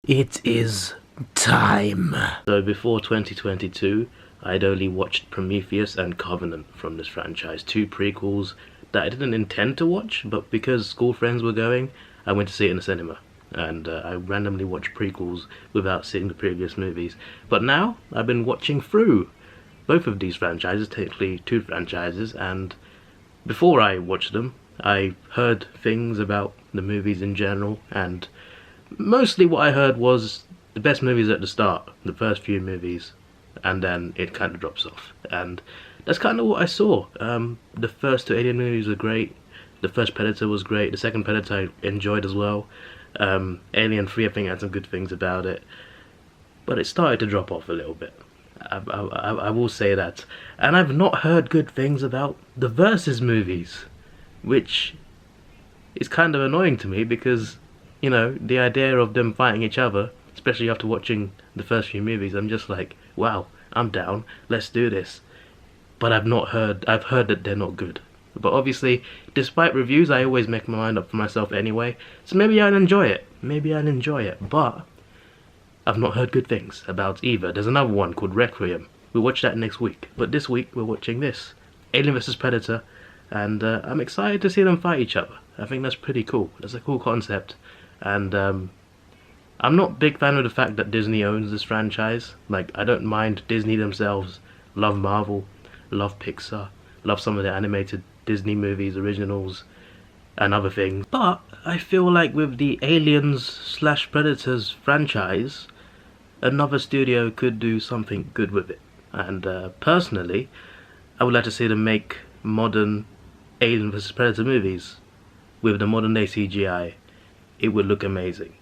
It is time. So before 2022, I'd only watched Prometheus and Covenant from this franchise, two prequels that I didn't intend to watch, but because school friends were going, I went to see it in the cinema. And I randomly watched prequels without seeing the previous movies. But now, I've been watching through both of these franchises, technically two franchises, and before I watched them, I heard things about the movies in general, and mostly what I heard was the best movies at the start, the first few movies, and then it kind of drops off. And that's kind of what I saw. The first two Alien movies were great. The first Predator was great. The second Predator I enjoyed as well. Alien 3 I think had some good things about it. But it started to drop off a little bit. I will say that. And I've not heard good things about the Versus movies, which is kind of annoying to me because, you know, the idea of them fighting each other, especially after watching the first few movies, I'm just like, wow, I'm down, let's do this. But I've heard that they're not good. But obviously, despite reviews, I always make my mind up for myself anyway, so maybe I'll enjoy it, but I've not heard good things about either. There's another one called Requiem. We'll watch that next week, but this week we're watching this, Alien vs Predator, and I'm excited to see them fight each other. I think that's pretty cool. That's a cool concept, and I'm not a big fan of the fact that Disney owns this franchise. Like, I don't mind Disney themselves, love Marvel, love Pixar, love some of the animated Disney movies, originals, and other things. But I feel like with the Aliens/Predators franchise, another studio could do something good with it. And personally, I would like to see them make modern Alien vs Predator movies with the modern day CGI. It would look amazing.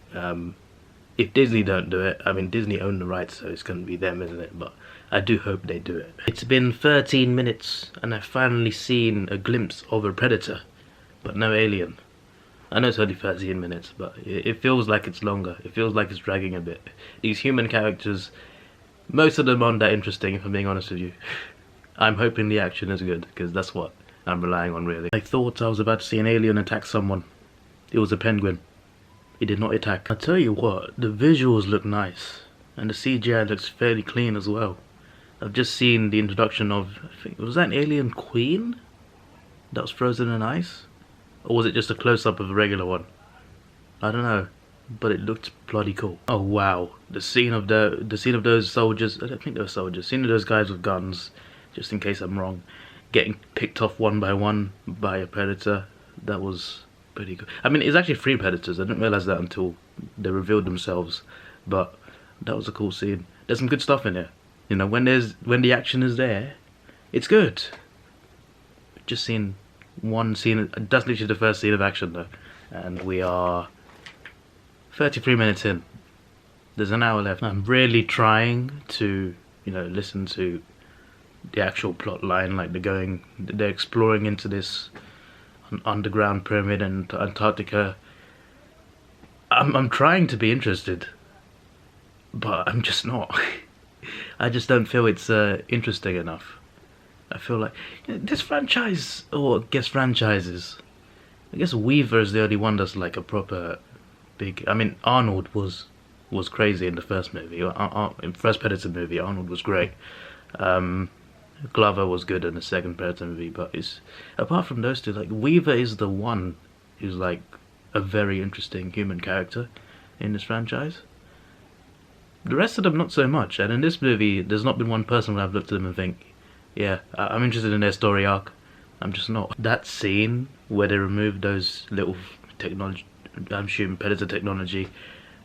If Disney don't do it, I mean, Disney own the rights, so it's going to be them, isn't it? But I do hope they do it. It's been 13 minutes, and I've finally seen a glimpse of a Predator, but no Alien. I know it's only 13 minutes, but it feels like it's longer. It feels like it's dragging a bit. These human characters, most of them aren't that interesting, if I'm being honest with you. I'm hoping the action is good, because that's what I'm relying on, really. I thought I was about to see an alien attack someone. It was a penguin. It did not attack. I'll tell you what, the visuals look nice, and the CGI looks fairly clean as well. I've just seen the introduction of, I think, was that an alien queen that was frozen in ice? Or was it just a close-up of a regular one? I don't know, but it looked bloody cool. Oh wow, the scene of those soldiers, I don't think they were soldiers, scene of those guys with guns, just in case I'm wrong, getting picked off one by one by a predator, that was pretty good. I mean, it's actually 3 predators. I didn't realize that until they revealed themselves, but that was a cool scene. There's some good stuff in there. You know, when the action is there, it's good. Just seen one scene. That's literally the first scene of action though, and we are 33 minutes in. There's an hour left. I'm really trying to, you know, listen to the actual plot line. Like they're exploring into this underground pyramid in Antarctica. I'm trying to be interested, but I'm just not. I just don't feel it's interesting enough. I feel like this franchise, or I guess franchises, I guess Weaver is the only one that's like a proper big. I mean, Arnold was crazy in the first movie. In first Predator movie, Arnold was great. Glover was good in the second Predator movie, but it's, apart from those two, like, Weaver is the one who's like a very interesting human character in this franchise. The rest of them not so much, and in this movie there's not been one person where I've looked at them and think, yeah, I'm interested in their story arc. I'm just not. That scene where they removed those little technology, I'm assuming Predator technology,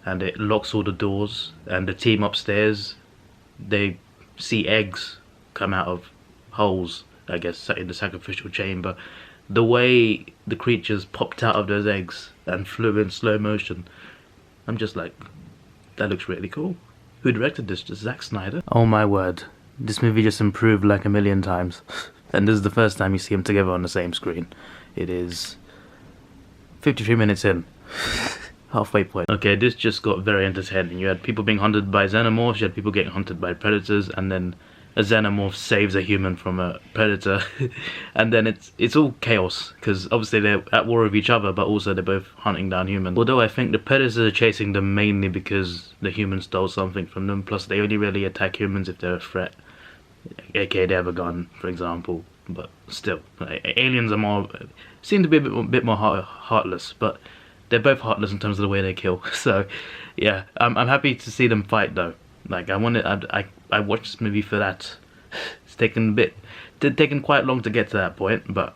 and it locks all the doors, and the team upstairs, they see eggs come out of holes, I guess, in the sacrificial chamber. The way the creatures popped out of those eggs and flew in slow motion, I'm just like, that looks really cool. Who directed this? Just Zack Snyder? Oh my word, this movie just improved like a million times. And this is the first time you see them together on the same screen. It is 53 minutes in. Halfway point. Okay, this just got very entertaining. You had people being hunted by xenomorphs, you had people getting hunted by predators, and then a xenomorph saves a human from a predator, and then it's all chaos because obviously they're at war with each other, but also they're both hunting down humans. Although I think the predators are chasing them mainly because the humans stole something from them. Plus, they only really attack humans if they're a threat, aka they have a gun, for example. But still, like, aliens are more seem to be a bit more heartless, but they're both heartless in terms of the way they kill. So yeah, I'm happy to see them fight though. Like I watched this movie for that. It's taken quite long to get to that point, but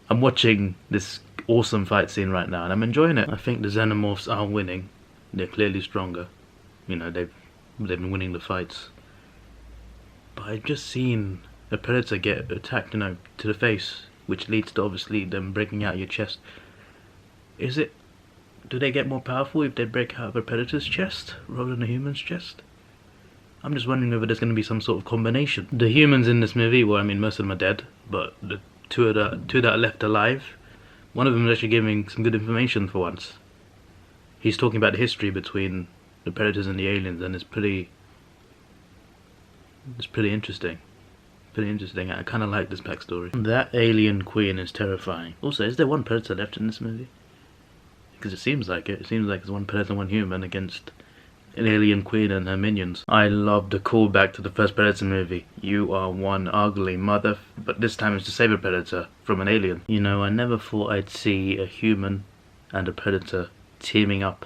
I'm watching this awesome fight scene right now and I'm enjoying it. I think the xenomorphs are winning. They're clearly stronger. You know, they've been winning the fights. But I've just seen a predator get attacked, you know, to the face, which leads to obviously them breaking out your chest. Do they get more powerful if they break out of a predator's chest rather than a human's chest? I'm just wondering whether there's going to be some sort of combination. The humans in this movie, well, I mean, most of them are dead, but the two that are left alive, one of them is actually giving some good information for once. He's talking about the history between the predators and the aliens, and it's pretty interesting. Pretty interesting. I kind of like this backstory. That alien queen is terrifying. Also, is there one predator left in this movie? Because it seems like it. It seems like there's one predator and one human against an alien queen and her minions. I love the callback to the first Predator movie. You are one ugly mother, but this time it's to save a predator from an alien. You know, I never thought I'd see a human and a predator teaming up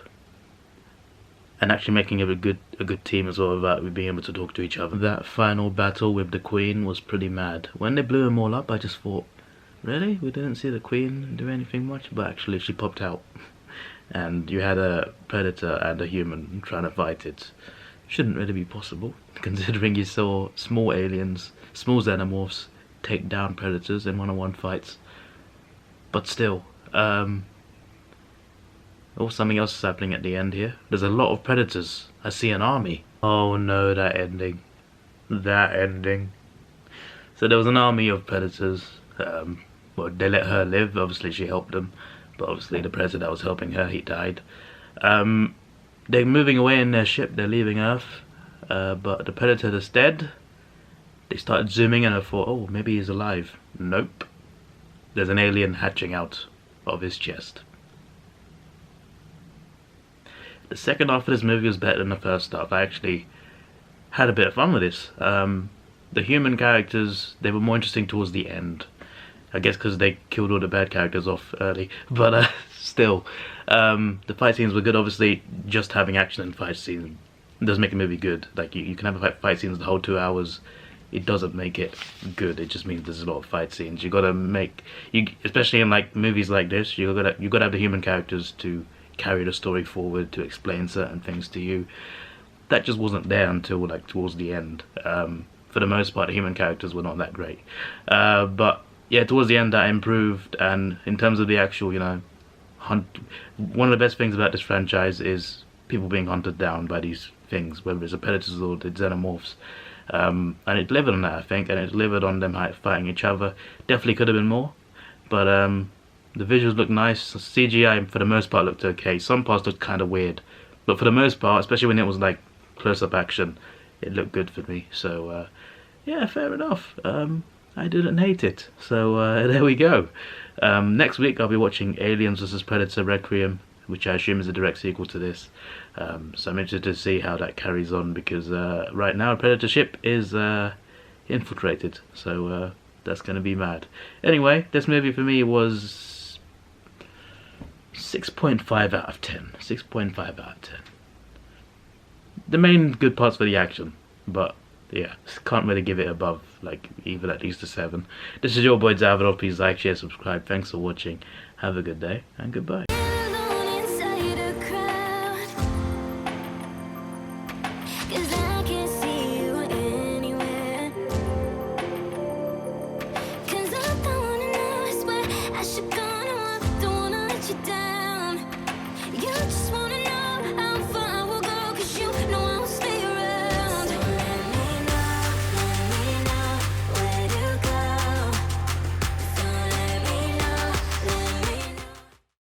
and actually making a good team as well, about being able to talk to each other. That final battle with the queen was pretty mad. When they blew them all up, I just thought, really? We didn't see the queen do anything much? But actually she popped out. And you had a predator and a human trying to fight it. Shouldn't really be possible, considering you saw small aliens, small xenomorphs take down predators in one-on-one fights. But still, oh, something else is happening at the end here. There's a lot of predators. I see an army. Oh no, that ending. That ending. So there was an army of predators. Well, they let her live. Obviously she helped them. But obviously the predator that was helping her, he died. They're moving away in their ship. They're leaving Earth. But the predator is dead. They started zooming and I thought, oh, maybe he's alive. Nope. There's an alien hatching out of his chest. The second half of this movie was better than the first half. I actually had a bit of fun with this. The human characters, they were more interesting towards the end. I guess because they killed all the bad characters off early. But still, the fight scenes were good. Obviously, just having action and fight scenes does make a movie good. Like, you can have a fight scenes the whole 2 hours. It doesn't make it good. It just means there's a lot of fight scenes. You gotta make, especially in like movies like this, you gotta have the human characters to carry the story forward, to explain certain things to you. That just wasn't there until like towards the end. For the most part, the human characters were not that great. But yeah, towards the end that improved, and in terms of the actual, you know, one of the best things about this franchise is people being hunted down by these things, whether it's the predators or the xenomorphs. And it delivered on that, I think, and it delivered on them fighting each other. Definitely could have been more, but the visuals look nice. CGI for the most part looked okay. Some parts looked kind of weird, but for the most part, especially when it was like close-up action, it looked good for me. So yeah, fair enough. I didn't hate it. So there we go. Next week I'll be watching Aliens vs Predator Requiem, which I assume is a direct sequel to this. So I'm interested to see how that carries on, because right now a Predator ship is infiltrated. So that's going to be mad. Anyway, this movie for me was 6.5 out of 10. 6.5 out of 10. The main good parts for the action, but yeah, can't really give it above, like, even at least a 7. This is your boy Davidoff. Please like, share, subscribe. Thanks for watching. Have a good day, and goodbye.